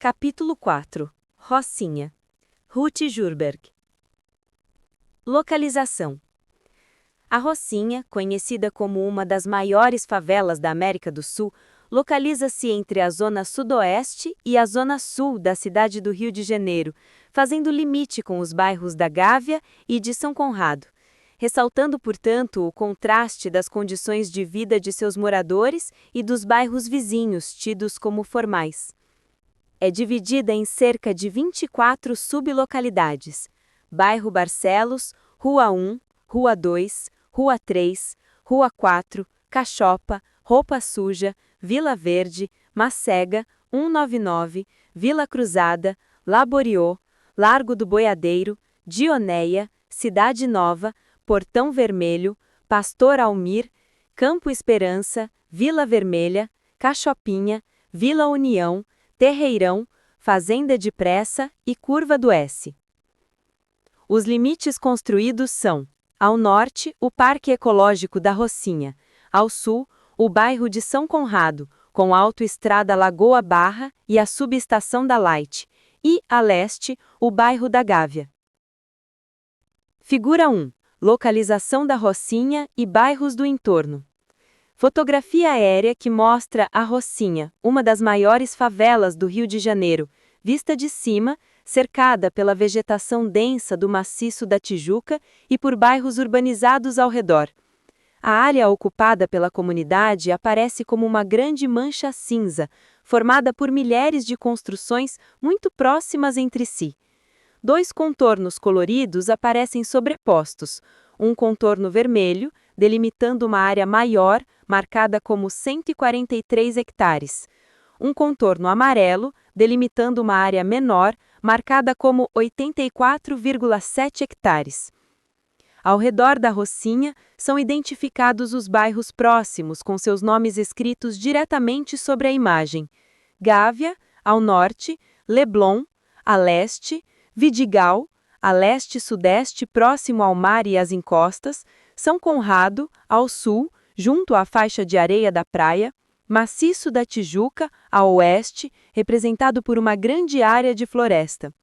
Capítulo 4. Rocinha. Ruth Jurberg. Localização. A Rocinha, conhecida como uma das maiores favelas da América do Sul, localiza-se entre a zona sudoeste e a zona sul da cidade do Rio de Janeiro, fazendo limite com os bairros da Gávea e de São Conrado, ressaltando, portanto, o contraste das condições de vida de seus moradores e dos bairros vizinhos tidos como formais. É dividida em cerca de 24 sublocalidades: Bairro Barcelos, Rua 1, Rua 2, Rua 3, Rua 4, Cachopa, Roupa Suja, Vila Verde, Macega, 199, Vila Cruzada, Laboriô, Largo do Boiadeiro, Dionéia, Cidade Nova, Portão Vermelho, Pastor Almir, Campo Esperança, Vila Vermelha, Cachopinha, Vila União, Terreirão, Fazenda de Pressa e Curva do S. Os limites construídos são: ao norte, o Parque Ecológico da Rocinha; ao sul, o bairro de São Conrado, com a autoestrada Lagoa Barra e a subestação da Light, e, a leste, o bairro da Gávea. Figura 1. Localização da Rocinha e bairros do entorno. Fotografia aérea que mostra a Rocinha, uma das maiores favelas do Rio de Janeiro, vista de cima, cercada pela vegetação densa do maciço da Tijuca e por bairros urbanizados ao redor. A área ocupada pela comunidade aparece como uma grande mancha cinza, formada por milhares de construções muito próximas entre si. Dois contornos coloridos aparecem sobrepostos: um contorno vermelho, delimitando uma área maior, marcada como 143 hectares. Um contorno amarelo, delimitando uma área menor, marcada como 84,7 hectares. Ao redor da Rocinha, são identificados os bairros próximos com seus nomes escritos diretamente sobre a imagem: Gávea, ao norte, Leblon, a leste, Vidigal, a leste-sudeste próximo ao mar e às encostas, São Conrado, ao sul, junto à faixa de areia da praia, Maciço da Tijuca, a oeste, representado por uma grande área de floresta.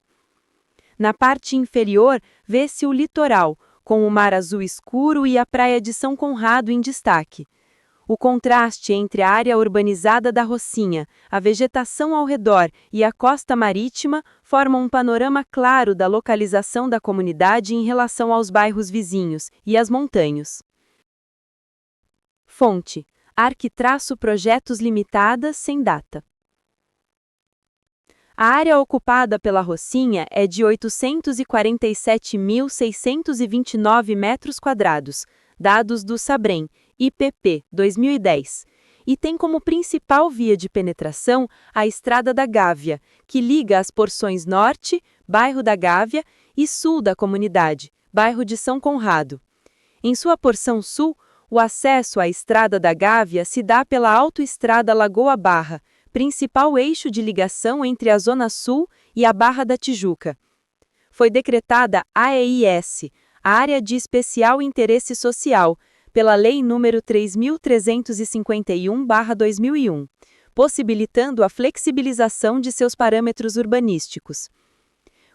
Na parte inferior, vê-se o litoral, com o mar azul escuro e a praia de São Conrado em destaque. O contraste entre a área urbanizada da Rocinha, a vegetação ao redor e a costa marítima formam um panorama claro da localização da comunidade em relação aos bairros vizinhos e às montanhas. Fonte: Arquitraço-Projetos Limitada, sem data. A área ocupada pela Rocinha é de 847.629 metros quadrados, dados do Sabrem, IPP 2010, e tem como principal via de penetração a Estrada da Gávea, que liga as porções norte, bairro da Gávea, e sul da comunidade, bairro de São Conrado. Em sua porção sul, o acesso à Estrada da Gávea se dá pela autoestrada Lagoa Barra, principal eixo de ligação entre a Zona Sul e a Barra da Tijuca. Foi decretada AEIS, Área de Especial Interesse Social, pela Lei nº 3.351/2001, possibilitando a flexibilização de seus parâmetros urbanísticos.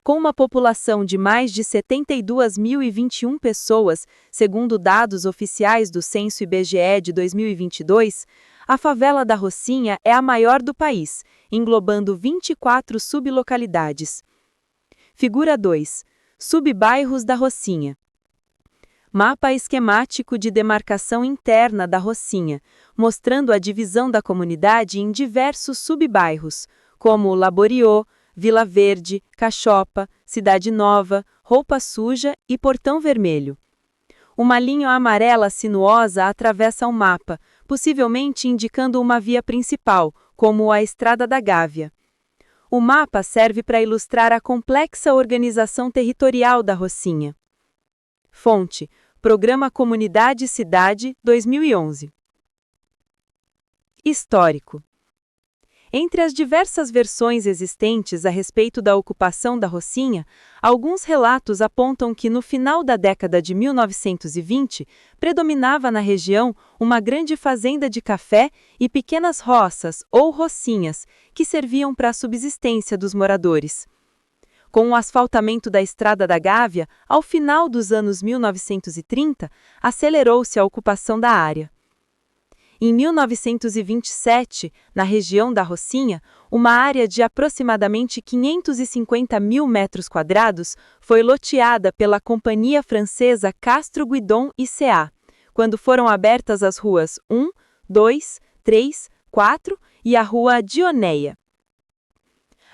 Com uma população de mais de 72.021 pessoas, segundo dados oficiais do Censo IBGE de 2022, a favela da Rocinha é a maior do país, englobando 24 sublocalidades. Figura 2. Subbairros da Rocinha. Mapa esquemático de demarcação interna da Rocinha, mostrando a divisão da comunidade em diversos subbairros, como Laboriô, Vila Verde, Cachopa, Cidade Nova, Roupa Suja e Portão Vermelho. Uma linha amarela sinuosa atravessa o mapa, possivelmente indicando uma via principal, como a Estrada da Gávea. O mapa serve para ilustrar a complexa organização territorial da Rocinha. Fonte: Programa Comunidade Cidade, 2011. Histórico. Entre as diversas versões existentes a respeito da ocupação da Rocinha, alguns relatos apontam que no final da década de 1920, predominava na região uma grande fazenda de café e pequenas roças, ou rocinhas, que serviam para a subsistência dos moradores. Com o asfaltamento da Estrada da Gávea, ao final dos anos 1930, acelerou-se a ocupação da área. Em 1927, na região da Rocinha, uma área de aproximadamente 550 mil metros quadrados foi loteada pela companhia francesa Castro Guidon e C.A., quando foram abertas as ruas 1, 2, 3, 4 e a Rua Dioneia.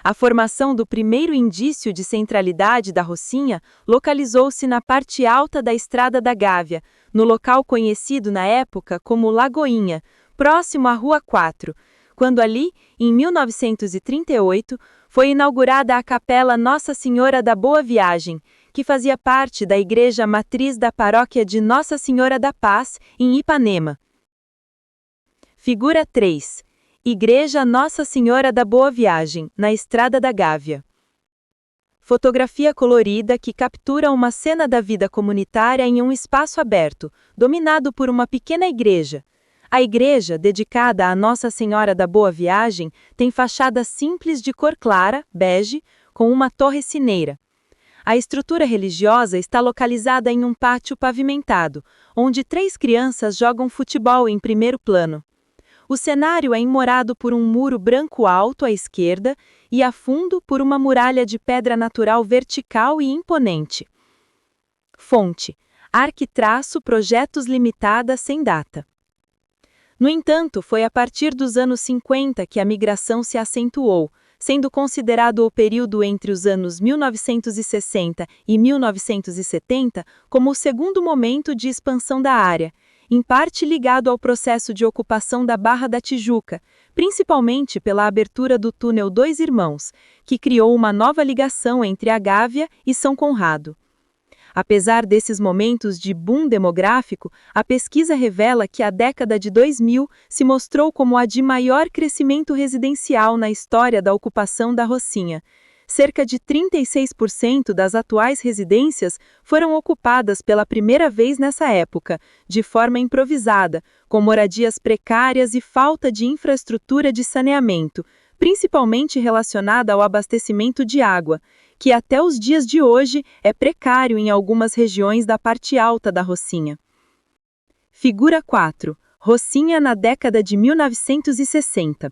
A formação do primeiro indício de centralidade da Rocinha localizou-se na parte alta da Estrada da Gávea, no local conhecido na época como Lagoinha, próximo à Rua 4, quando ali, em 1938, foi inaugurada a Capela Nossa Senhora da Boa Viagem, que fazia parte da igreja matriz da paróquia de Nossa Senhora da Paz, em Ipanema. Figura 3. Igreja Nossa Senhora da Boa Viagem, na Estrada da Gávea. Fotografia colorida que captura uma cena da vida comunitária em um espaço aberto, dominado por uma pequena igreja. A igreja, dedicada a Nossa Senhora da Boa Viagem, tem fachada simples de cor clara, bege, com uma torre sineira. A estrutura religiosa está localizada em um pátio pavimentado, onde 3 crianças jogam futebol em primeiro plano. O cenário é enmorado por um muro branco alto à esquerda e a fundo por uma muralha de pedra natural vertical e imponente. Fonte: Arquitraço Projetos Limitada sem data. No entanto, foi a partir dos anos 50 que a migração se acentuou, sendo considerado o período entre os anos 1960 e 1970 como o segundo momento de expansão da área, em parte ligado ao processo de ocupação da Barra da Tijuca, principalmente pela abertura do túnel Dois Irmãos, que criou uma nova ligação entre a Gávea e São Conrado. Apesar desses momentos de boom demográfico, a pesquisa revela que a década de 2000 se mostrou como a de maior crescimento residencial na história da ocupação da Rocinha. Cerca de 36% das atuais residências foram ocupadas pela primeira vez nessa época, de forma improvisada, com moradias precárias e falta de infraestrutura de saneamento, principalmente relacionada ao abastecimento de água, que até os dias de hoje é precário em algumas regiões da parte alta da Rocinha. Figura 4. Rocinha na década de 1960.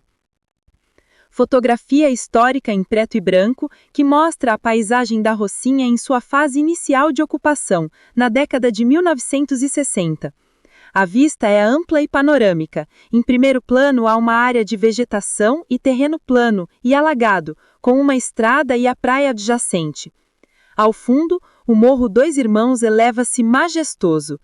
Fotografia histórica em preto e branco que mostra a paisagem da Rocinha em sua fase inicial de ocupação, na década de 1960. A vista é ampla e panorâmica. Em primeiro plano há uma área de vegetação e terreno plano e alagado, com uma estrada e a praia adjacente. Ao fundo, o Morro Dois Irmãos eleva-se majestoso.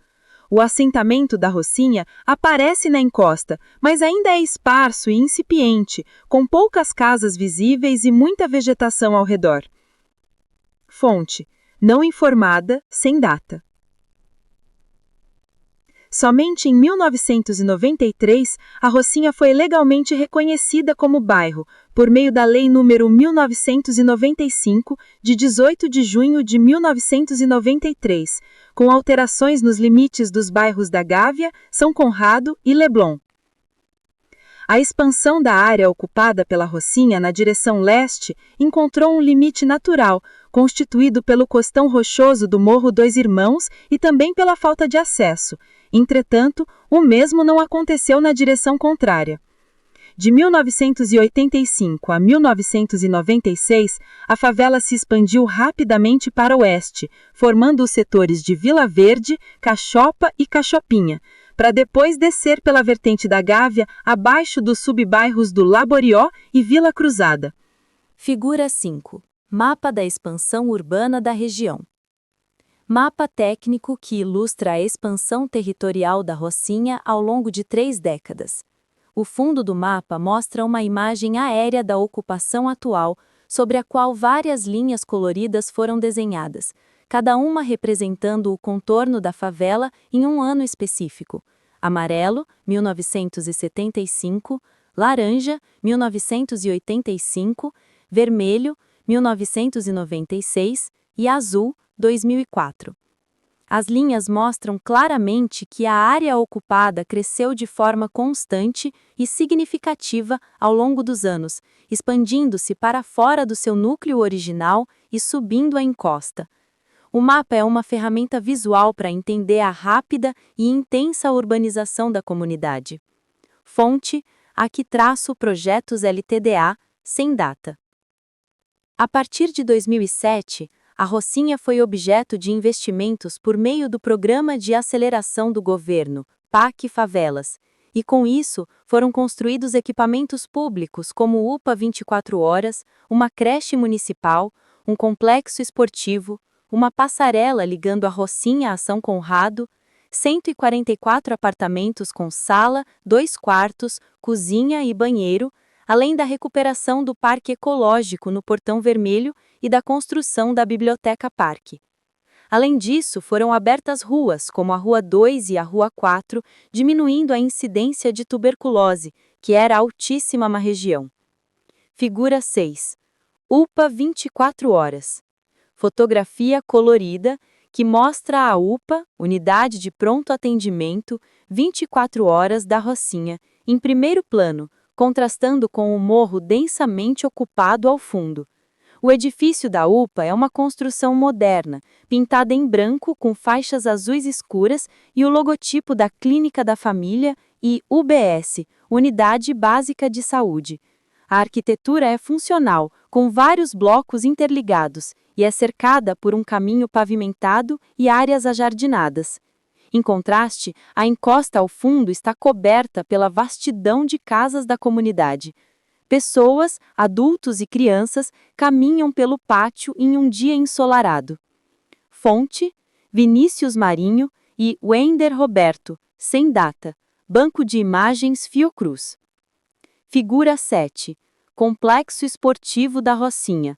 O assentamento da Rocinha aparece na encosta, mas ainda é esparso e incipiente, com poucas casas visíveis e muita vegetação ao redor. Fonte: não informada, sem data. Somente em 1993, a Rocinha foi legalmente reconhecida como bairro, por meio da Lei nº 1995, de 18 de junho de 1993, com alterações nos limites dos bairros da Gávea, São Conrado e Leblon. A expansão da área ocupada pela Rocinha na direção leste encontrou um limite natural, constituído pelo costão rochoso do Morro Dois Irmãos e também pela falta de acesso. Entretanto, o mesmo não aconteceu na direção contrária. De 1985 a 1996, a favela se expandiu rapidamente para o oeste, formando os setores de Vila Verde, Cachopa e Cachopinha, para depois descer pela vertente da Gávea abaixo dos subbairros do Laborió e Vila Cruzada. Figura 5. Mapa da expansão urbana da região. Mapa técnico que ilustra a expansão territorial da Rocinha ao longo de 3 décadas. O fundo do mapa mostra uma imagem aérea da ocupação atual, sobre a qual várias linhas coloridas foram desenhadas, cada uma representando o contorno da favela em um ano específico. Amarelo, 1975, laranja, 1985, vermelho, 1996 e azul, 2004. As linhas mostram claramente que a área ocupada cresceu de forma constante e significativa ao longo dos anos, expandindo-se para fora do seu núcleo original e subindo a encosta. O mapa é uma ferramenta visual para entender a rápida e intensa urbanização da comunidade. Fonte: aqui traço projetos LTDA, sem data. A partir de 2007, a Rocinha foi objeto de investimentos por meio do Programa de Aceleração do Governo, PAC Favelas, e com isso foram construídos equipamentos públicos como o UPA 24 horas, uma creche municipal, um complexo esportivo, uma passarela ligando a Rocinha a São Conrado, 144 apartamentos com sala, 2 quartos, cozinha e banheiro, além da recuperação do Parque Ecológico no Portão Vermelho e da construção da Biblioteca Parque. Além disso, foram abertas ruas, como a Rua 2 e a Rua 4, diminuindo a incidência de tuberculose, que era altíssima na região. Figura 6. UPA 24 horas. Fotografia colorida, que mostra a UPA, Unidade de Pronto Atendimento, 24 horas da Rocinha, em primeiro plano, contrastando com o morro densamente ocupado ao fundo. O edifício da UPA é uma construção moderna, pintada em branco com faixas azuis escuras e o logotipo da Clínica da Família e UBS, Unidade Básica de Saúde. A arquitetura é funcional, com vários blocos interligados, e é cercada por um caminho pavimentado e áreas ajardinadas. Em contraste, a encosta ao fundo está coberta pela vastidão de casas da comunidade. Pessoas, adultos e crianças caminham pelo pátio em um dia ensolarado. Fonte: Vinícius Marinho e Wender Roberto, sem data. Banco de Imagens Fiocruz. Figura 7. Complexo Esportivo da Rocinha.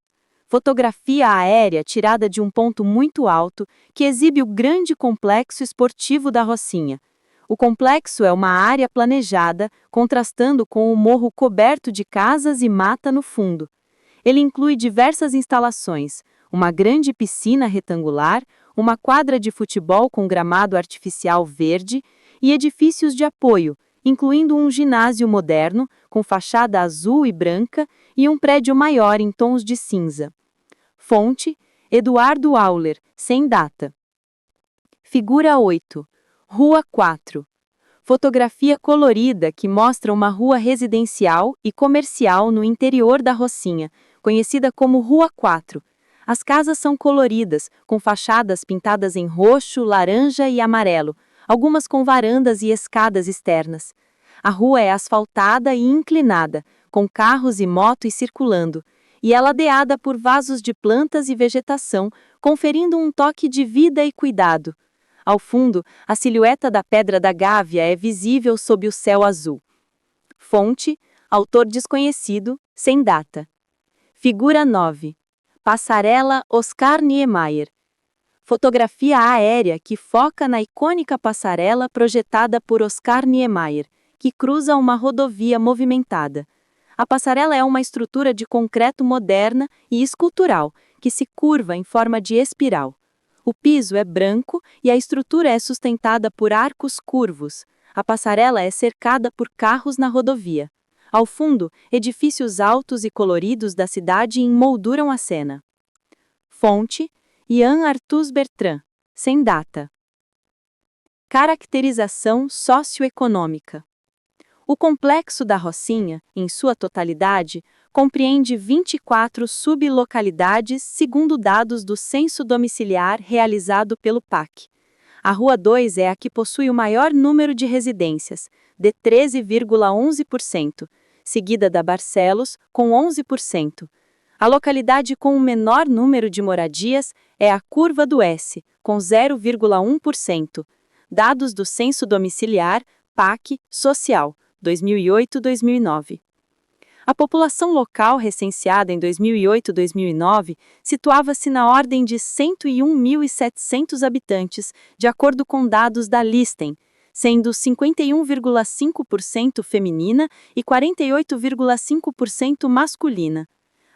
Fotografia aérea tirada de um ponto muito alto que exibe o grande complexo esportivo da Rocinha. O complexo é uma área planejada, contrastando com o morro coberto de casas e mata no fundo. Ele inclui diversas instalações, uma grande piscina retangular, uma quadra de futebol com gramado artificial verde e edifícios de apoio, incluindo um ginásio moderno, com fachada azul e branca, e um prédio maior em tons de cinza. Fonte: Eduardo Auler, sem data. Figura 8. Rua 4. Fotografia colorida que mostra uma rua residencial e comercial no interior da Rocinha, conhecida como Rua 4. As casas são coloridas, com fachadas pintadas em roxo, laranja e amarelo, algumas com varandas e escadas externas. A rua é asfaltada e inclinada, com carros e motos circulando, e é ladeada por vasos de plantas e vegetação, conferindo um toque de vida e cuidado. Ao fundo, a silhueta da Pedra da Gávea é visível sob o céu azul. Fonte: autor desconhecido, sem data. Figura 9. Passarela Oscar Niemeyer. Fotografia aérea que foca na icônica passarela projetada por Oscar Niemeyer, que cruza uma rodovia movimentada. A passarela é uma estrutura de concreto moderna e escultural, que se curva em forma de espiral. O piso é branco e a estrutura é sustentada por arcos curvos. A passarela é cercada por carros na rodovia. Ao fundo, edifícios altos e coloridos da cidade emolduram a cena. Fonte: Ian Arthus Bertrand, sem data. Caracterização socioeconômica. O complexo da Rocinha, em sua totalidade, compreende 24 sublocalidades segundo dados do censo domiciliar realizado pelo PAC. A Rua 2 é a que possui o maior número de residências, de 13,11%, seguida da Barcelos, com 11%. A localidade com o menor número de moradias é a Curva do S, com 0,1%. Dados do censo domiciliar, PAC, Social, 2008-2009. A população local recenseada em 2008-2009 situava-se na ordem de 101.700 habitantes, de acordo com dados da Listen, sendo 51,5% feminina e 48,5% masculina.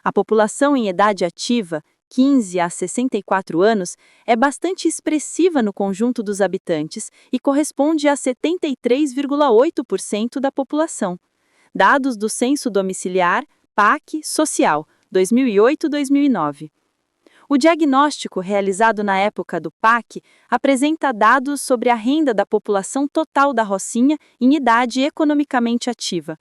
A população em idade ativa, 15 a 64 anos, é bastante expressiva no conjunto dos habitantes e corresponde a 73,8% da população. Dados do Censo Domiciliar, PAC, Social, 2008-2009. O diagnóstico realizado na época do PAC apresenta dados sobre a renda da população total da Rocinha em idade economicamente ativa.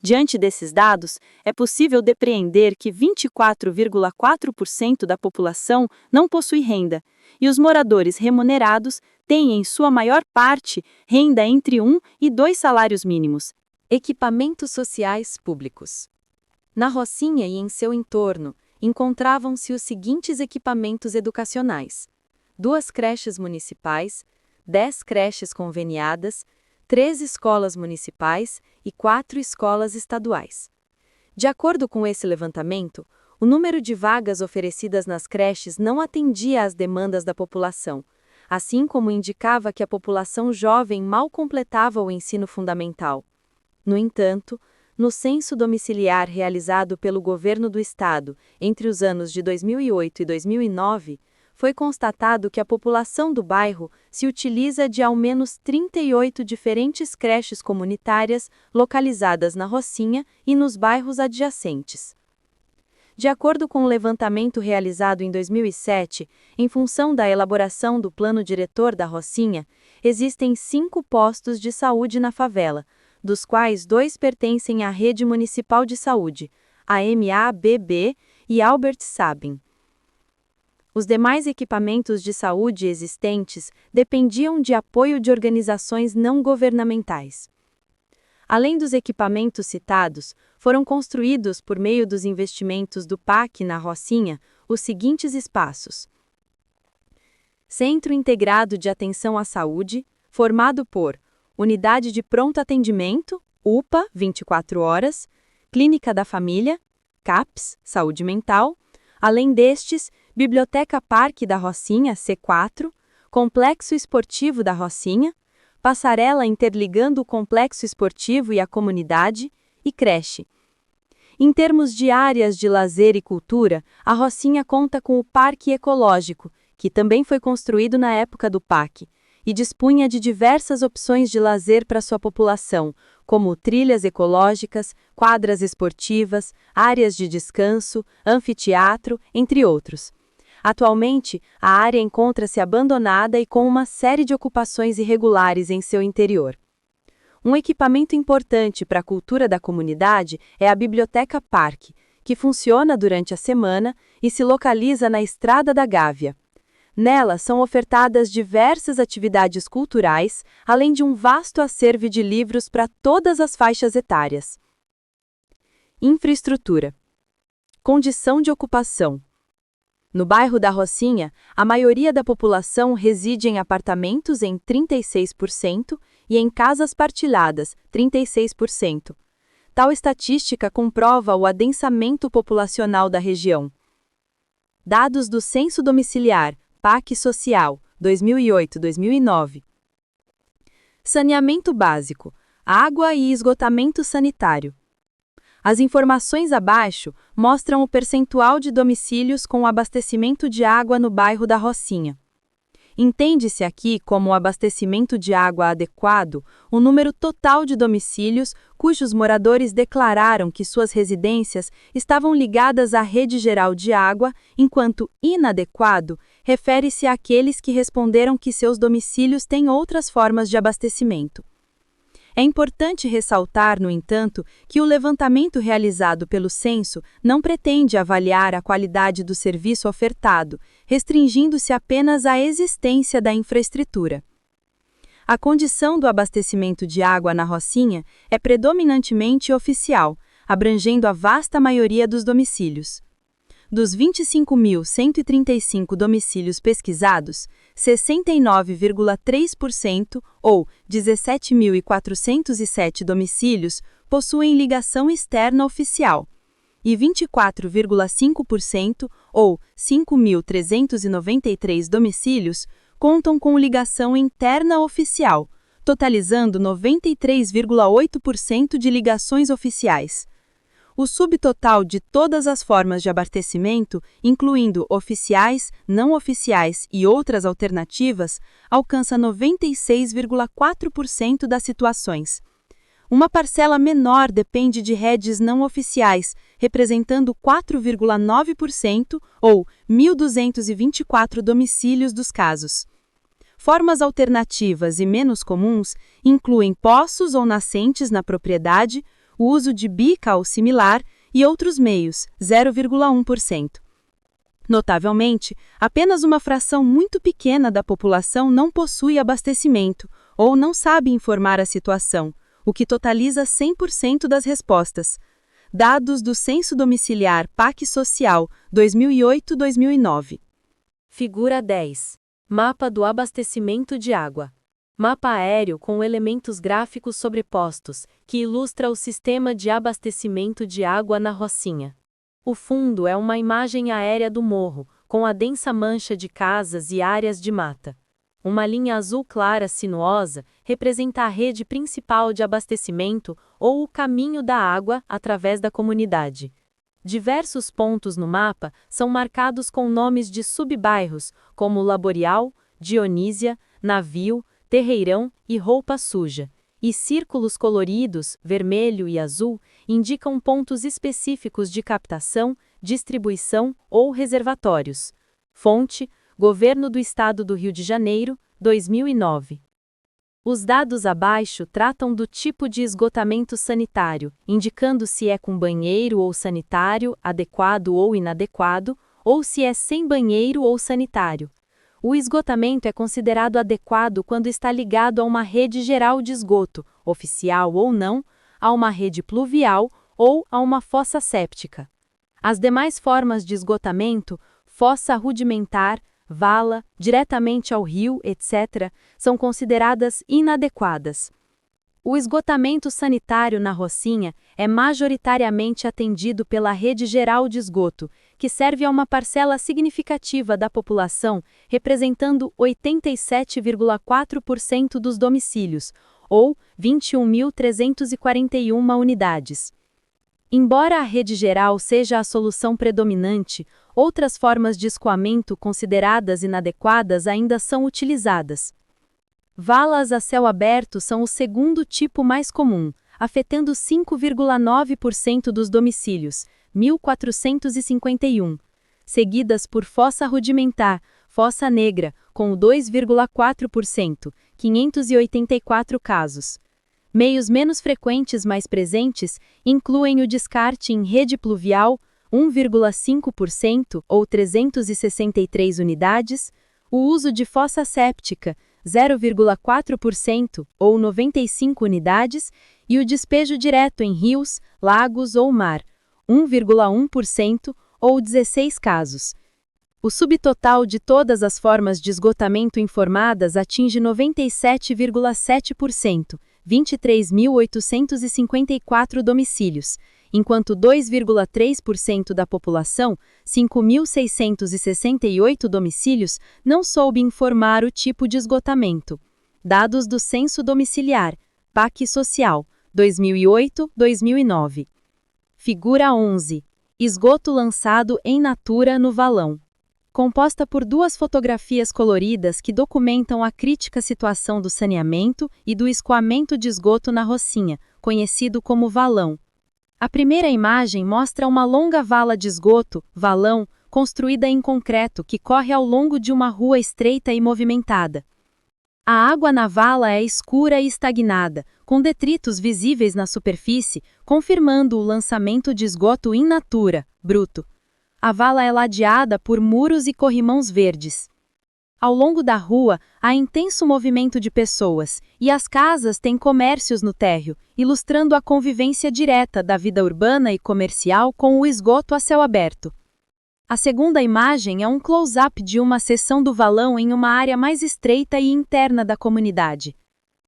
Diante desses dados, é possível depreender que 24,4% da população não possui renda, e os moradores remunerados têm, em sua maior parte, renda entre 1 e 2 salários mínimos. Equipamentos sociais públicos. Na Rocinha e em seu entorno, encontravam-se os seguintes equipamentos educacionais: 2 creches municipais, 10 creches conveniadas, 3 escolas municipais e 4 escolas estaduais. De acordo com esse levantamento, o número de vagas oferecidas nas creches não atendia às demandas da população, assim como indicava que a população jovem mal completava o ensino fundamental. No entanto, no censo domiciliar realizado pelo governo do estado entre os anos de 2008 e 2009, foi constatado que a população do bairro se utiliza de ao menos 38 diferentes creches comunitárias localizadas na Rocinha e nos bairros adjacentes. De acordo com o levantamento realizado em 2007, em função da elaboração do Plano Diretor da Rocinha, existem 5 postos de saúde na favela, dos quais 2 pertencem à Rede Municipal de Saúde, a MABB e Albert Sabin. Os demais equipamentos de saúde existentes dependiam de apoio de organizações não governamentais. Além dos equipamentos citados, foram construídos por meio dos investimentos do PAC na Rocinha os seguintes espaços: Centro Integrado de Atenção à Saúde, formado por Unidade de Pronto Atendimento, UPA, 24 horas, Clínica da Família, CAPS, Saúde Mental. Além destes, Biblioteca Parque da Rocinha, C4, Complexo Esportivo da Rocinha, Passarela interligando o complexo esportivo e a comunidade, e creche. Em termos de áreas de lazer e cultura, a Rocinha conta com o Parque Ecológico, que também foi construído na época do PAC, e dispunha de diversas opções de lazer para sua população, como trilhas ecológicas, quadras esportivas, áreas de descanso, anfiteatro, entre outros. Atualmente, a área encontra-se abandonada e com uma série de ocupações irregulares em seu interior. Um equipamento importante para a cultura da comunidade é a Biblioteca Parque, que funciona durante a semana e se localiza na Estrada da Gávea. Nela são ofertadas diversas atividades culturais, além de um vasto acervo de livros para todas as faixas etárias. Infraestrutura. Condição de ocupação. No bairro da Rocinha, a maioria da população reside em apartamentos em 36% e em casas partilhadas, 36%. Tal estatística comprova o adensamento populacional da região. Dados do Censo Domiciliar, PAC Social, 2008-2009. Saneamento básico, água e esgotamento sanitário. As informações abaixo mostram o percentual de domicílios com abastecimento de água no bairro da Rocinha. Entende-se aqui como abastecimento de água adequado o número total de domicílios cujos moradores declararam que suas residências estavam ligadas à rede geral de água, enquanto inadequado refere-se àqueles que responderam que seus domicílios têm outras formas de abastecimento. É importante ressaltar, no entanto, que o levantamento realizado pelo censo não pretende avaliar a qualidade do serviço ofertado, restringindo-se apenas à existência da infraestrutura. A condição do abastecimento de água na Rocinha é predominantemente oficial, abrangendo a vasta maioria dos domicílios. Dos 25.135 domicílios pesquisados, 69,3%, ou 17.407 domicílios, possuem ligação externa oficial, e 24,5%, ou 5.393 domicílios, contam com ligação interna oficial, totalizando 93,8% de ligações oficiais. O subtotal de todas as formas de abastecimento, incluindo oficiais, não oficiais e outras alternativas, alcança 96,4% das situações. Uma parcela menor depende de redes não oficiais, representando 4,9% ou 1.224 domicílios dos casos. Formas alternativas e menos comuns incluem poços ou nascentes na propriedade, o uso de bica ou similar e outros meios, 0,1%. Notavelmente, apenas uma fração muito pequena da população não possui abastecimento ou não sabe informar a situação, o que totaliza 100% das respostas. Dados do Censo Domiciliar PAC Social 2008-2009. Figura 10. Mapa do abastecimento de água. Mapa aéreo com elementos gráficos sobrepostos, que ilustra o sistema de abastecimento de água na Rocinha. O fundo é uma imagem aérea do morro, com a densa mancha de casas e áreas de mata. Uma linha azul clara sinuosa representa a rede principal de abastecimento ou o caminho da água através da comunidade. Diversos pontos no mapa são marcados com nomes de sub-bairros, como Laborial, Dionísia, Navio, Terreirão e Roupa Suja, e círculos coloridos, vermelho e azul, indicam pontos específicos de captação, distribuição ou reservatórios. Fonte: Governo do Estado do Rio de Janeiro, 2009. Os dados abaixo tratam do tipo de esgotamento sanitário, indicando se é com banheiro ou sanitário, adequado ou inadequado, ou se é sem banheiro ou sanitário. O esgotamento é considerado adequado quando está ligado a uma rede geral de esgoto, oficial ou não, a uma rede pluvial ou a uma fossa séptica. As demais formas de esgotamento, fossa rudimentar, vala, diretamente ao rio, etc., são consideradas inadequadas. O esgotamento sanitário na Rocinha é majoritariamente atendido pela Rede Geral de Esgoto, que serve a uma parcela significativa da população, representando 87,4% dos domicílios, ou 21.341 unidades. Embora a rede geral seja a solução predominante, outras formas de escoamento consideradas inadequadas ainda são utilizadas. Valas a céu aberto são o segundo tipo mais comum, afetando 5,9% dos domicílios, 1.451, seguidas por fossa rudimentar, fossa negra, com 2,4%, 584 casos. Meios menos frequentes mais presentes incluem o descarte em rede pluvial, 1,5% ou 363 unidades, o uso de fossa séptica, 0,4% ou 95 unidades, e o despejo direto em rios, lagos ou mar, 1,1% ou 16 casos. O subtotal de todas as formas de esgotamento informadas atinge 97,7%, 23.854 domicílios, enquanto 2,3% da população, 5.668 domicílios, não soube informar o tipo de esgotamento. Dados do Censo Domiciliar, PAC Social, 2008-2009. Figura 11. Esgoto lançado em natura no valão. Composta por duas fotografias coloridas que documentam a crítica situação do saneamento e do escoamento de esgoto na Rocinha, conhecido como valão. A primeira imagem mostra uma longa vala de esgoto, valão, construída em concreto que corre ao longo de uma rua estreita e movimentada. A água na vala é escura e estagnada, com detritos visíveis na superfície, confirmando o lançamento de esgoto in natura, bruto. A vala é ladeada por muros e corrimãos verdes. Ao longo da rua, há intenso movimento de pessoas, e as casas têm comércios no térreo, ilustrando a convivência direta da vida urbana e comercial com o esgoto a céu aberto. A segunda imagem é um close-up de uma seção do valão em uma área mais estreita e interna da comunidade.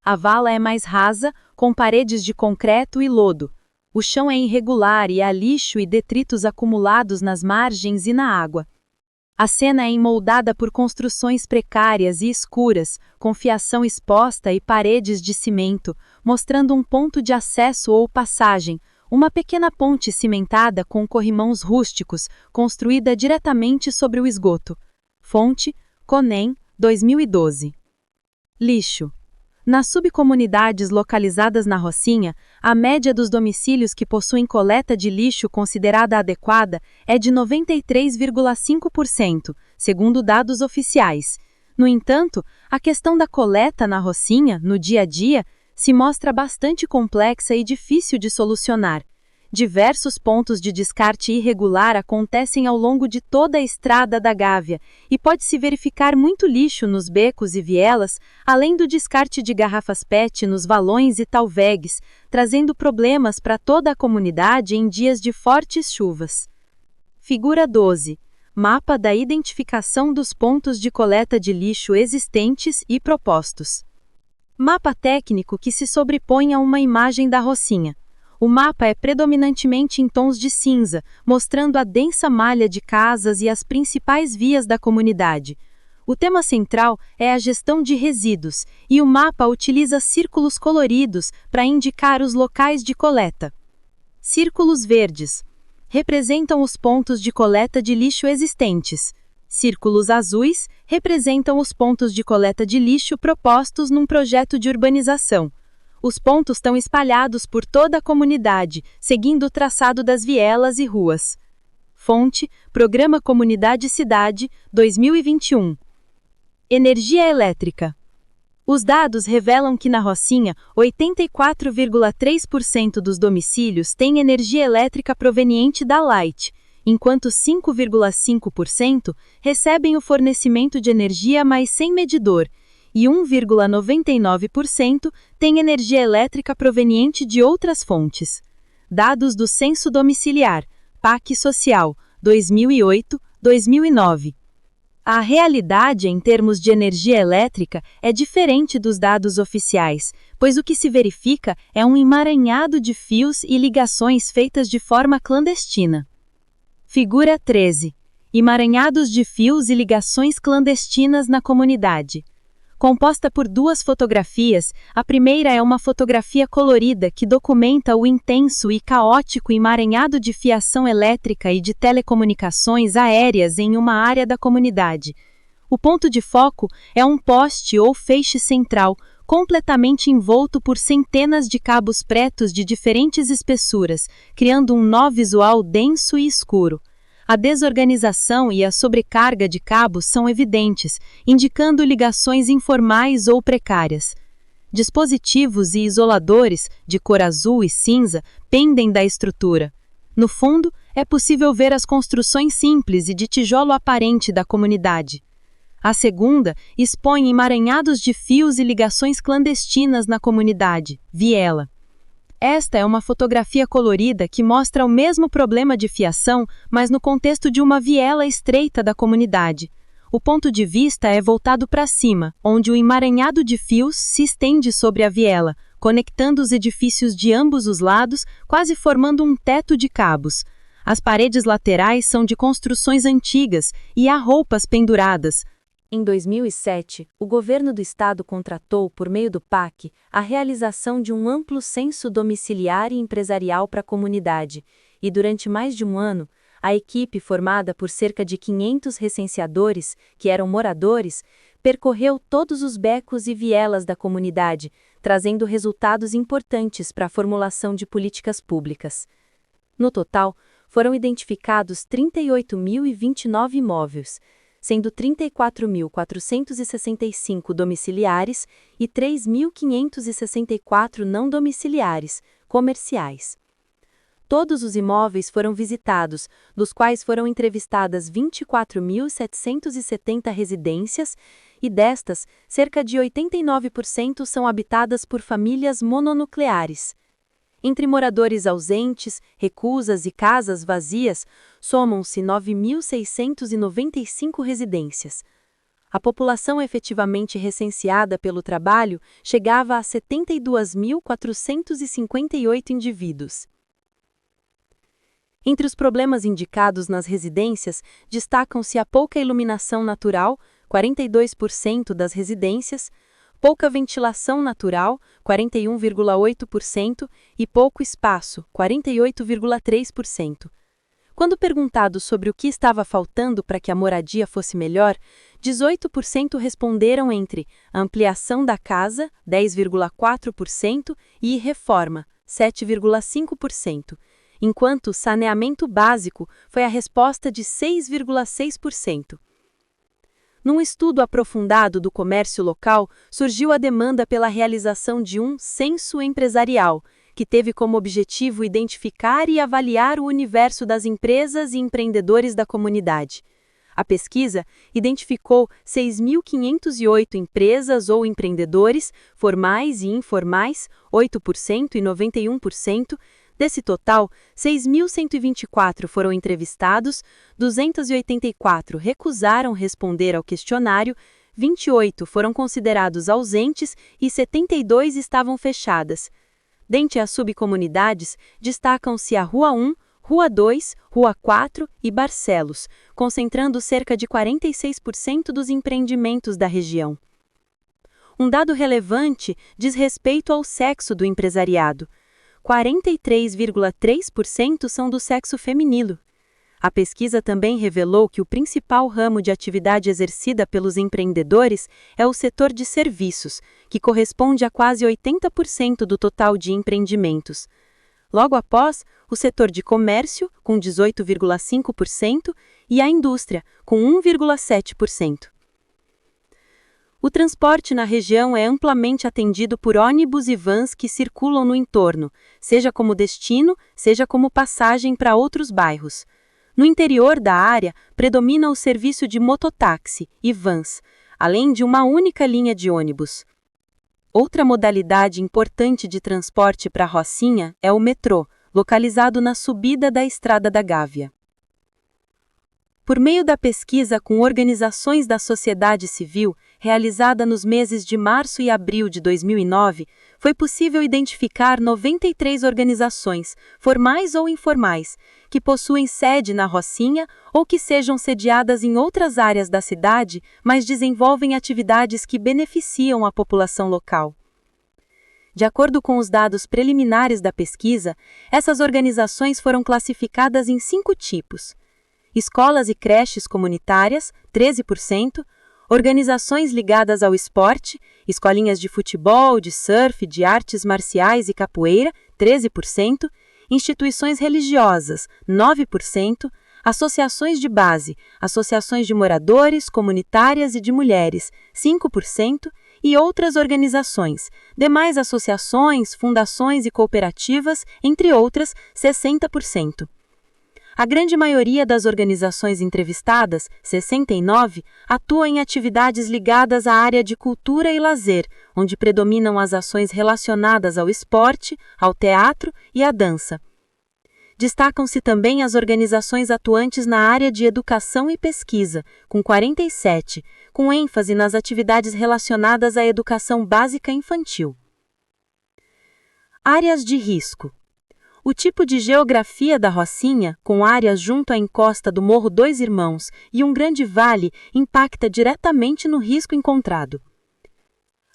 A vala é mais rasa, com paredes de concreto e lodo. O chão é irregular e há lixo e detritos acumulados nas margens e na água. A cena é emoldada por construções precárias e escuras, com fiação exposta e paredes de cimento, mostrando um ponto de acesso ou passagem, uma pequena ponte cimentada com corrimãos rústicos, construída diretamente sobre o esgoto. Fonte: Conem, 2012. Lixo. Nas subcomunidades localizadas na Rocinha, a média dos domicílios que possuem coleta de lixo considerada adequada é de 93,5%, segundo dados oficiais. No entanto, a questão da coleta na Rocinha, no dia a dia, se mostra bastante complexa e difícil de solucionar. Diversos pontos de descarte irregular acontecem ao longo de toda a estrada da Gávea e pode-se verificar muito lixo nos becos e vielas, além do descarte de garrafas PET nos valões e talvegues, trazendo problemas para toda a comunidade em dias de fortes chuvas. Figura 12. Mapa da identificação dos pontos de coleta de lixo existentes e propostos. Mapa técnico que se sobrepõe a uma imagem da Rocinha. O mapa é predominantemente em tons de cinza, mostrando a densa malha de casas e as principais vias da comunidade. O tema central é a gestão de resíduos, e o mapa utiliza círculos coloridos para indicar os locais de coleta. Círculos verdes representam os pontos de coleta de lixo existentes. Círculos azuis representam os pontos de coleta de lixo propostos num projeto de urbanização. Os pontos estão espalhados por toda a comunidade, seguindo o traçado das vielas e ruas. Fonte: Programa Comunidade Cidade, 2021. Energia elétrica. Os dados revelam que na Rocinha, 84,3% dos domicílios têm energia elétrica proveniente da Light, enquanto 5,5% recebem o fornecimento de energia mas sem medidor, e 1,99% tem energia elétrica proveniente de outras fontes. Dados do Censo Domiciliar, PAC Social, 2008-2009. A realidade em termos de energia elétrica é diferente dos dados oficiais, pois o que se verifica é um emaranhado de fios e ligações feitas de forma clandestina. Figura 13. Emaranhados de fios e ligações clandestinas na comunidade. Composta por duas fotografias, a primeira é uma fotografia colorida que documenta o intenso e caótico emaranhado de fiação elétrica e de telecomunicações aéreas em uma área da comunidade. O ponto de foco é um poste ou feixe central, completamente envolto por centenas de cabos pretos de diferentes espessuras, criando um nó visual denso e escuro. A desorganização e a sobrecarga de cabos são evidentes, indicando ligações informais ou precárias. Dispositivos e isoladores, de cor azul e cinza, pendem da estrutura. No fundo, é possível ver as construções simples e de tijolo aparente da comunidade. A segunda expõe emaranhados de fios e ligações clandestinas na comunidade, viela. Esta é uma fotografia colorida que mostra o mesmo problema de fiação, mas no contexto de uma viela estreita da comunidade. O ponto de vista é voltado para cima, onde o emaranhado de fios se estende sobre a viela, conectando os edifícios de ambos os lados, quase formando um teto de cabos. As paredes laterais são de construções antigas e há roupas penduradas. Em 2007, o governo do estado contratou, por meio do PAC, a realização de um amplo censo domiciliar e empresarial para a comunidade, e durante mais de um ano, a equipe, formada por cerca de 500 recenseadores, que eram moradores, percorreu todos os becos e vielas da comunidade, trazendo resultados importantes para a formulação de políticas públicas. No total, foram identificados 38.029 imóveis, sendo 34.465 domiciliares e 3.564 não domiciliares, comerciais. Todos os imóveis foram visitados, dos quais foram entrevistadas 24.770 residências, e destas, cerca de 89% são habitadas por famílias mononucleares. Entre moradores ausentes, recusas e casas vazias, somam-se 9.695 residências. A população efetivamente recenseada pelo trabalho chegava a 72.458 indivíduos. Entre os problemas indicados nas residências, destacam-se a pouca iluminação natural, 42% das residências, pouca ventilação natural, 41,8%, e pouco espaço, 48,3%. Quando perguntado sobre o que estava faltando para que a moradia fosse melhor, 18% responderam entre ampliação da casa, 10,4%, e reforma, 7,5%, enquanto saneamento básico foi a resposta de 6,6%. Num estudo aprofundado do comércio local, surgiu a demanda pela realização de um censo empresarial, que teve como objetivo identificar e avaliar o universo das empresas e empreendedores da comunidade. A pesquisa identificou 6.508 empresas ou empreendedores, formais e informais, 8% e 91%. Desse total, 6.124 foram entrevistados, 284 recusaram responder ao questionário, 28 foram considerados ausentes e 72 estavam fechadas. Dentre as subcomunidades, destacam-se a Rua 1, Rua 2, Rua 4 e Barcelos, concentrando cerca de 46% dos empreendimentos da região. Um dado relevante diz respeito ao sexo do empresariado. 43,3% são do sexo feminino. A pesquisa também revelou que o principal ramo de atividade exercida pelos empreendedores é o setor de serviços, que corresponde a quase 80% do total de empreendimentos. Logo após, o setor de comércio, com 18,5%, e a indústria, com 1,7%. O transporte na região é amplamente atendido por ônibus e vans que circulam no entorno, seja como destino, seja como passagem para outros bairros. No interior da área, predomina o serviço de mototáxi e vans, além de uma única linha de ônibus. Outra modalidade importante de transporte para a Rocinha é o metrô, localizado na subida da Estrada da Gávea. Por meio da pesquisa com organizações da sociedade civil, realizada nos meses de março e abril de 2009, foi possível identificar 93 organizações, formais ou informais, que possuem sede na Rocinha ou que sejam sediadas em outras áreas da cidade, mas desenvolvem atividades que beneficiam a população local. De acordo com os dados preliminares da pesquisa, essas organizações foram classificadas em 5 tipos: escolas e creches comunitárias, 13%, organizações ligadas ao esporte, escolinhas de futebol, de surf, de artes marciais e capoeira, 13%, instituições religiosas, 9%, associações de base, associações de moradores, comunitárias e de mulheres, 5%, e outras organizações, demais associações, fundações e cooperativas, entre outras, 60%. A grande maioria das organizações entrevistadas, 69, atua em atividades ligadas à área de cultura e lazer, onde predominam as ações relacionadas ao esporte, ao teatro e à dança. Destacam-se também as organizações atuantes na área de educação e pesquisa, com 47, com ênfase nas atividades relacionadas à educação básica infantil. Áreas de risco. O tipo de geografia da Rocinha, com áreas junto à encosta do Morro Dois Irmãos e um grande vale, impacta diretamente no risco encontrado.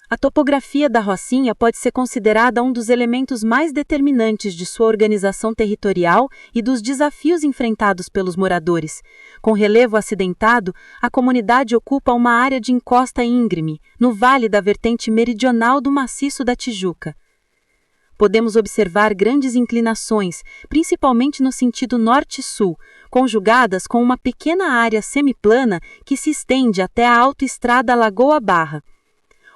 A topografia da Rocinha pode ser considerada um dos elementos mais determinantes de sua organização territorial e dos desafios enfrentados pelos moradores. Com relevo acidentado, a comunidade ocupa uma área de encosta íngreme, no vale da vertente meridional do Maciço da Tijuca. Podemos observar grandes inclinações, principalmente no sentido norte-sul, conjugadas com uma pequena área semiplana que se estende até a autoestrada Lagoa Barra.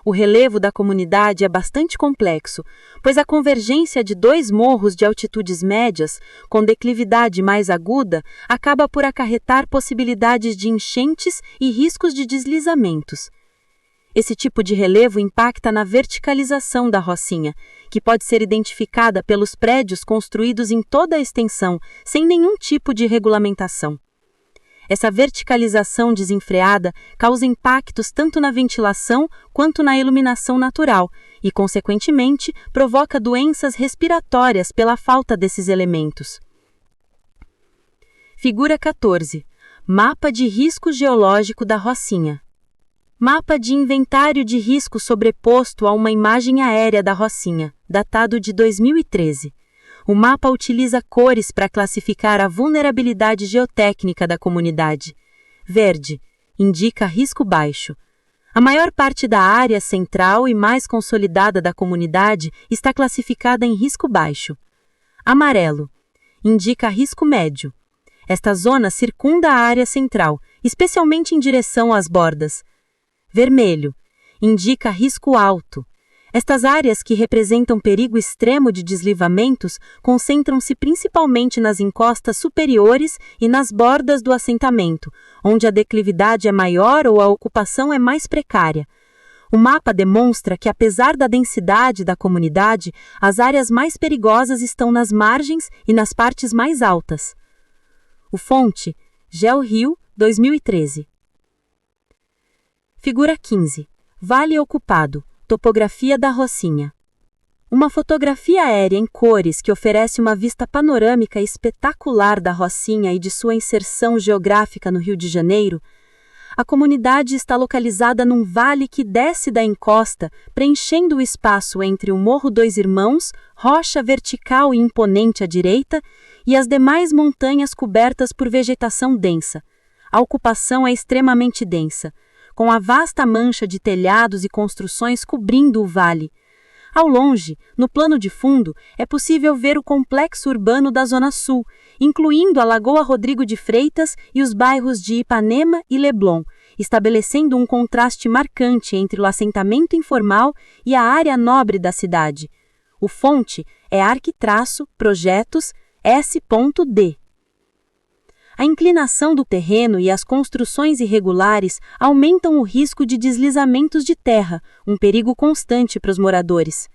O relevo da comunidade é bastante complexo, pois a convergência de 2 morros de altitudes médias, com declividade mais aguda, acaba por acarretar possibilidades de enchentes e riscos de deslizamentos. Esse tipo de relevo impacta na verticalização da Rocinha, que pode ser identificada pelos prédios construídos em toda a extensão, sem nenhum tipo de regulamentação. Essa verticalização desenfreada causa impactos tanto na ventilação quanto na iluminação natural e, consequentemente, provoca doenças respiratórias pela falta desses elementos. Figura 14. Mapa de risco geológico da Rocinha. Mapa de inventário de risco sobreposto a uma imagem aérea da Rocinha, datado de 2013. O mapa utiliza cores para classificar a vulnerabilidade geotécnica da comunidade. Verde indica risco baixo. A maior parte da área central e mais consolidada da comunidade está classificada em risco baixo. Amarelo indica risco médio. Esta zona circunda a área central, especialmente em direção às bordas. Vermelho indica risco alto. Estas áreas que representam perigo extremo de deslivamentos concentram-se principalmente nas encostas superiores e nas bordas do assentamento, onde a declividade é maior ou a ocupação é mais precária. O mapa demonstra que, apesar da densidade da comunidade, as áreas mais perigosas estão nas margens e nas partes mais altas. O fonte, GeoRio, 2013. Figura 15. Vale ocupado. Topografia da Rocinha. Uma fotografia aérea em cores que oferece uma vista panorâmica espetacular da Rocinha e de sua inserção geográfica no Rio de Janeiro. A comunidade está localizada num vale que desce da encosta, preenchendo o espaço entre o Morro Dois Irmãos, rocha vertical e imponente à direita, e as demais montanhas cobertas por vegetação densa. A ocupação é extremamente densa, com a vasta mancha de telhados e construções cobrindo o vale. Ao longe, no plano de fundo, é possível ver o complexo urbano da Zona Sul, incluindo a Lagoa Rodrigo de Freitas e os bairros de Ipanema e Leblon, estabelecendo um contraste marcante entre o assentamento informal e a área nobre da cidade. O fonte é Arquitraço-Projetos S.D. A inclinação do terreno e as construções irregulares aumentam o risco de deslizamentos de terra, um perigo constante para os moradores.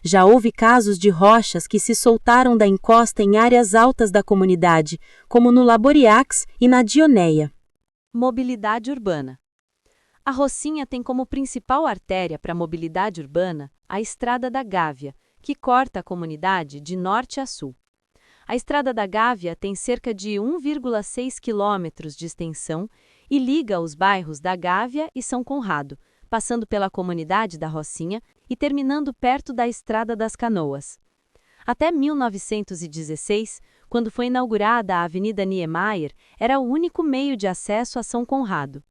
Já houve casos de rochas que se soltaram da encosta em áreas altas da comunidade, como no Laboriax e na Dioneia. Mobilidade urbana. A Rocinha tem como principal artéria para a mobilidade urbana a Estrada da Gávea, que corta a comunidade de norte a sul. A Estrada da Gávea tem cerca de 1,6 quilômetros de extensão e liga os bairros da Gávea e São Conrado, passando pela comunidade da Rocinha e terminando perto da Estrada das Canoas. Até 1916, quando foi inaugurada a Avenida Niemeyer, era o único meio de acesso a São Conrado.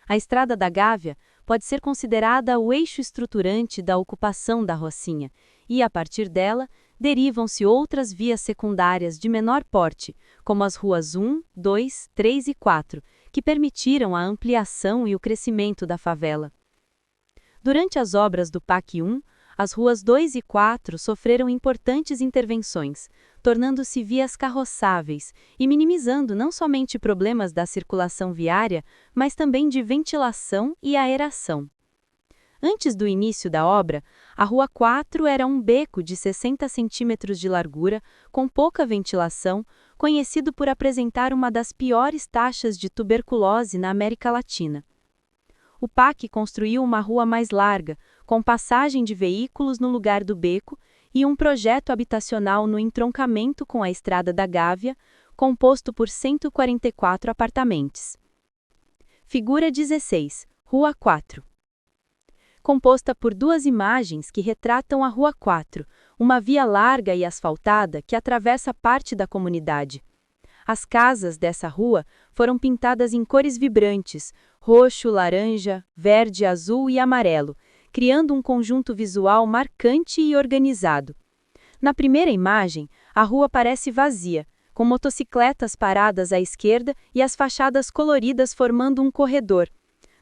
A Estrada da Gávea pode ser considerada o eixo estruturante da ocupação da Rocinha e, a partir dela, derivam-se outras vias secundárias de menor porte, como as ruas 1, 2, 3 e 4, que permitiram a ampliação e o crescimento da favela. Durante as obras do PAC 1, as ruas 2 e 4 sofreram importantes intervenções, tornando-se vias carroçáveis e minimizando não somente problemas da circulação viária, mas também de ventilação e aeração. Antes do início da obra, a Rua 4 era um beco de 60 centímetros de largura, com pouca ventilação, conhecido por apresentar uma das piores taxas de tuberculose na América Latina. O PAC construiu uma rua mais larga, com passagem de veículos no lugar do beco, e um projeto habitacional no entroncamento com a Estrada da Gávea, composto por 144 apartamentos. Figura 16, Rua 4. Composta por duas imagens que retratam a Rua 4, uma via larga e asfaltada que atravessa parte da comunidade. As casas dessa rua foram pintadas em cores vibrantes, roxo, laranja, verde, azul e amarelo, criando um conjunto visual marcante e organizado. Na primeira imagem, a rua parece vazia, com motocicletas paradas à esquerda e as fachadas coloridas formando um corredor.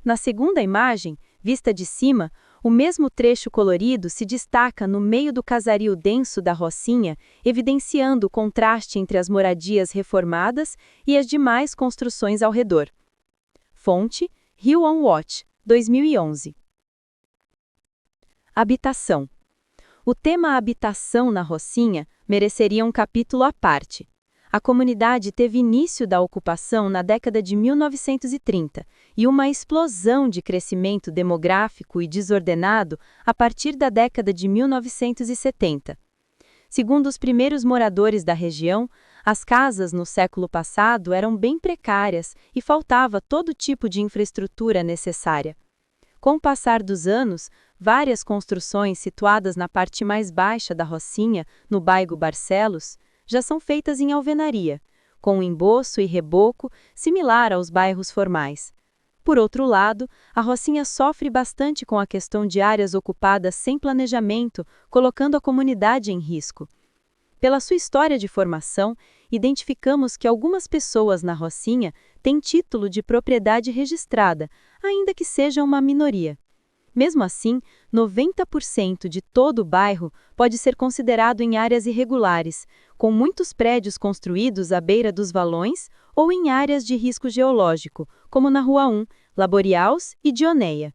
Na segunda imagem, vista de cima, o mesmo trecho colorido se destaca no meio do casario denso da Rocinha, evidenciando o contraste entre as moradias reformadas e as demais construções ao redor. Fonte: Rio on Watch, 2011. Habitação. O tema habitação na Rocinha mereceria um capítulo à parte. A comunidade teve início da ocupação na década de 1930 e uma explosão de crescimento demográfico e desordenado a partir da década de 1970. Segundo os primeiros moradores da região, As casas no século passado eram bem precárias e faltava todo tipo de infraestrutura necessária. Com o passar dos anos, várias construções situadas na parte mais baixa da Rocinha, no bairro Barcelos, já são feitas em alvenaria, com um emboço e reboco similar aos bairros formais. Por outro lado, a Rocinha sofre bastante com a questão de áreas ocupadas sem planejamento, colocando a comunidade em risco. Pela sua história de formação, identificamos que algumas pessoas na Rocinha têm título de propriedade registrada, ainda que seja uma minoria. Mesmo assim, 90% de todo o bairro pode ser considerado em áreas irregulares, com muitos prédios construídos à beira dos valões ou em áreas de risco geológico, como na Rua 1, Laboriaus e Dioneia.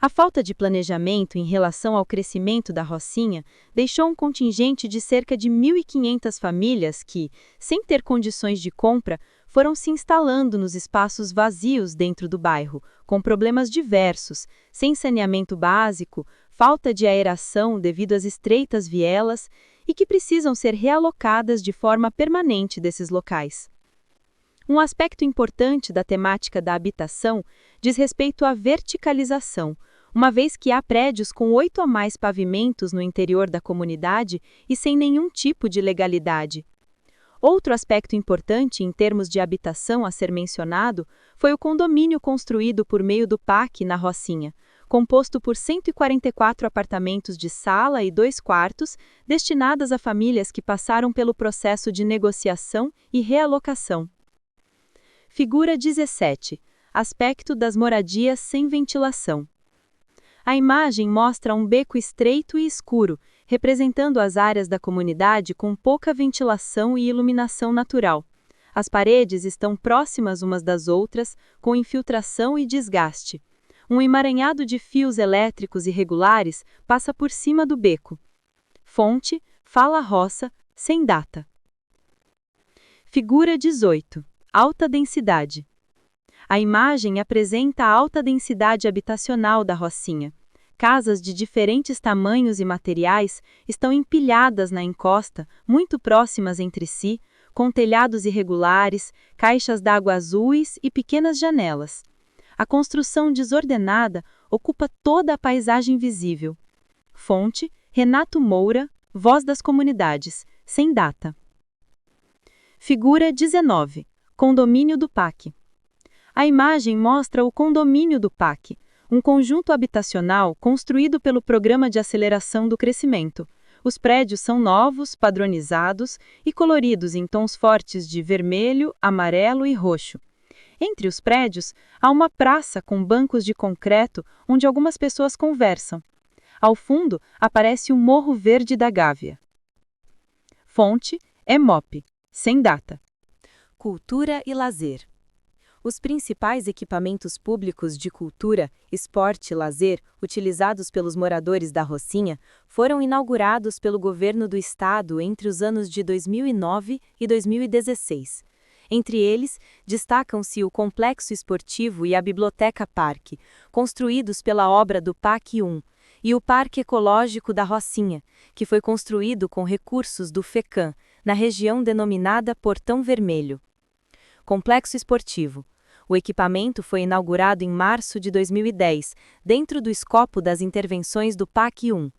A falta de planejamento em relação ao crescimento da Rocinha deixou um contingente de cerca de 1.500 famílias que, sem ter condições de compra, foram se instalando nos espaços vazios dentro do bairro, com problemas diversos, sem saneamento básico, falta de aeração devido às estreitas vielas e que precisam ser realocadas de forma permanente desses locais. Um aspecto importante da temática da habitação diz respeito à verticalização, uma vez que há prédios com 8 ou mais pavimentos no interior da comunidade e sem nenhum tipo de legalidade. Outro aspecto importante em termos de habitação a ser mencionado foi o condomínio construído por meio do PAC na Rocinha, composto por 144 apartamentos de sala e 2 quartos, destinadas a famílias que passaram pelo processo de negociação e realocação. Figura 17. Aspecto das moradias sem ventilação. A imagem mostra um beco estreito e escuro, representando as áreas da comunidade com pouca ventilação e iluminação natural. As paredes estão próximas umas das outras, com infiltração e desgaste. Um emaranhado de fios elétricos irregulares passa por cima do beco. Fonte: Fala Roça, sem data. Figura 18. Alta densidade. A imagem apresenta a alta densidade habitacional da Rocinha. Casas de diferentes tamanhos e materiais estão empilhadas na encosta, muito próximas entre si, com telhados irregulares, caixas d'água azuis e pequenas janelas. A construção desordenada ocupa toda a paisagem visível. Fonte: Renato Moura, Voz das Comunidades, sem data. Figura 19. Condomínio do PAC. A imagem mostra o condomínio do PAC, um conjunto habitacional construído pelo Programa de Aceleração do Crescimento. Os prédios são novos, padronizados e coloridos em tons fortes de vermelho, amarelo e roxo. Entre os prédios, há uma praça com bancos de concreto onde algumas pessoas conversam. Ao fundo, aparece o Morro Verde da Gávea. Fonte: EMOP, sem data. Cultura e lazer. Os principais equipamentos públicos de cultura, esporte e lazer utilizados pelos moradores da Rocinha foram inaugurados pelo governo do estado entre os anos de 2009 e 2016. Entre eles, destacam-se o Complexo Esportivo e a Biblioteca Parque, construídos pela obra do PAC 1, e o Parque Ecológico da Rocinha, que foi construído com recursos do FECAM, na região denominada Portão Vermelho. Complexo Esportivo. O equipamento foi inaugurado em março de 2010, dentro do escopo das intervenções do PAC 1.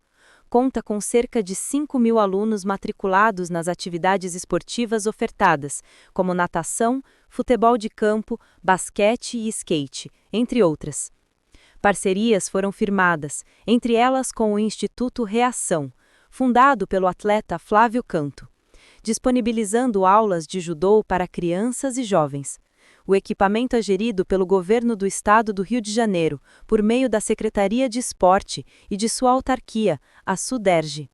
Conta com cerca de 5.000 alunos matriculados nas atividades esportivas ofertadas, como natação, futebol de campo, basquete e skate, entre outras. Parcerias foram firmadas, entre elas com o Instituto Reação, fundado pelo atleta Flávio Canto, disponibilizando aulas de judô para crianças e jovens. O equipamento é gerido pelo Governo do Estado do Rio de Janeiro, por meio da Secretaria de Esporte e de sua autarquia, a SUDERJ.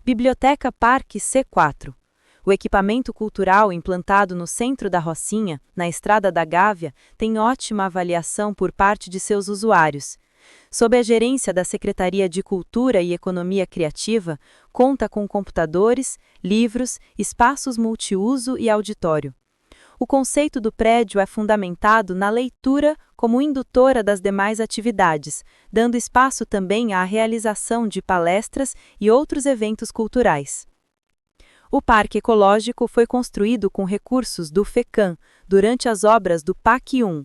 Biblioteca Parque C4. O equipamento cultural implantado no centro da Rocinha, na Estrada da Gávea, tem ótima avaliação por parte de seus usuários. Sob a gerência da Secretaria de Cultura e Economia Criativa, conta com computadores, livros, espaços multiuso e auditório. O conceito do prédio é fundamentado na leitura como indutora das demais atividades, dando espaço também à realização de palestras e outros eventos culturais. O Parque Ecológico foi construído com recursos do FECAM durante as obras do PAC 1.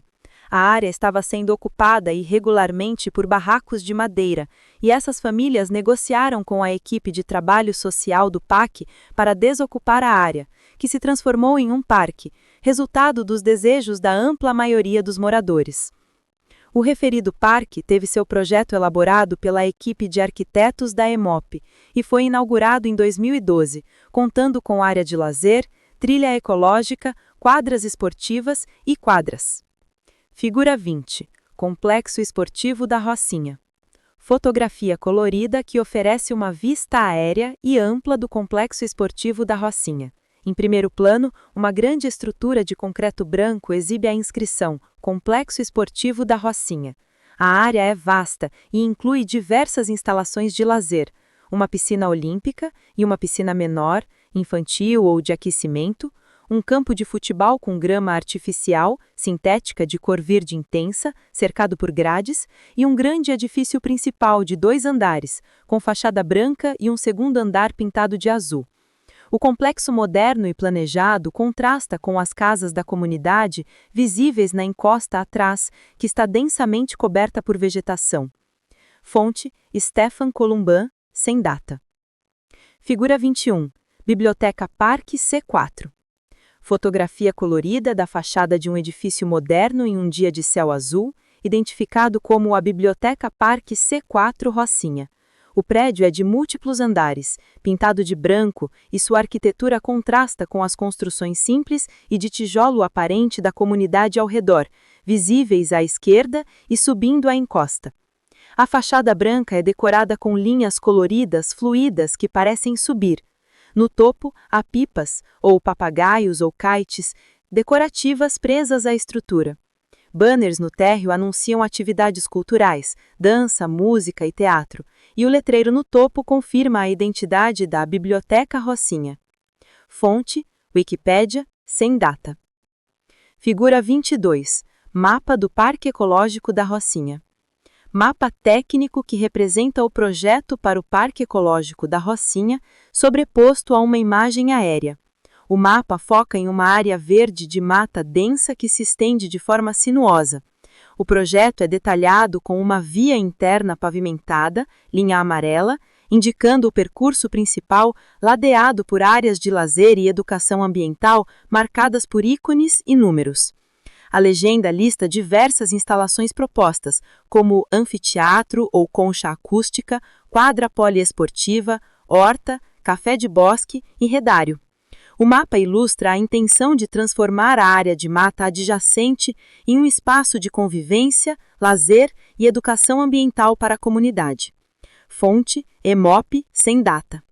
A área estava sendo ocupada irregularmente por barracos de madeira, e essas famílias negociaram com a equipe de trabalho social do PAC para desocupar a área, que se transformou em um parque, resultado dos desejos da ampla maioria dos moradores. O referido parque teve seu projeto elaborado pela equipe de arquitetos da EMOP e foi inaugurado em 2012, contando com área de lazer, trilha ecológica, quadras esportivas e quadras. Figura 20. Complexo Esportivo da Rocinha. Fotografia colorida que oferece uma vista aérea e ampla do Complexo Esportivo da Rocinha. Em primeiro plano, uma grande estrutura de concreto branco exibe a inscrição Complexo Esportivo da Rocinha. A área é vasta e inclui diversas instalações de lazer, uma piscina olímpica e uma piscina menor, infantil ou de aquecimento, um campo de futebol com grama artificial, sintética de cor verde intensa, cercado por grades, e um grande edifício principal de 2 andares, com fachada branca e um segundo andar pintado de azul. O complexo moderno e planejado contrasta com as casas da comunidade visíveis na encosta atrás, que está densamente coberta por vegetação. Fonte: Stefan Columban, sem data. Figura 21. Biblioteca Parque C4. Fotografia colorida da fachada de um edifício moderno em um dia de céu azul, identificado como a Biblioteca Parque C4 Rocinha. O prédio é de múltiplos andares, pintado de branco, e sua arquitetura contrasta com as construções simples e de tijolo aparente da comunidade ao redor, visíveis à esquerda e subindo a encosta. A fachada branca é decorada com linhas coloridas fluídas que parecem subir. No topo, há pipas, ou papagaios ou kites, decorativas presas à estrutura. Banners no térreo anunciam atividades culturais, dança, música e teatro, e o letreiro no topo confirma a identidade da Biblioteca Rocinha. Fonte: Wikipédia, sem data. Figura 22. Mapa do Parque Ecológico da Rocinha. Mapa técnico que representa o projeto para o Parque Ecológico da Rocinha, sobreposto a uma imagem aérea. O mapa foca em uma área verde de mata densa que se estende de forma sinuosa. O projeto é detalhado com uma via interna pavimentada, linha amarela, indicando o percurso principal ladeado por áreas de lazer e educação ambiental marcadas por ícones e números. A legenda lista diversas instalações propostas, como anfiteatro ou concha acústica, quadra poliesportiva, horta, café de bosque e redário. O mapa ilustra a intenção de transformar a área de mata adjacente em um espaço de convivência, lazer e educação ambiental para a comunidade. Fonte: EMOP, sem data.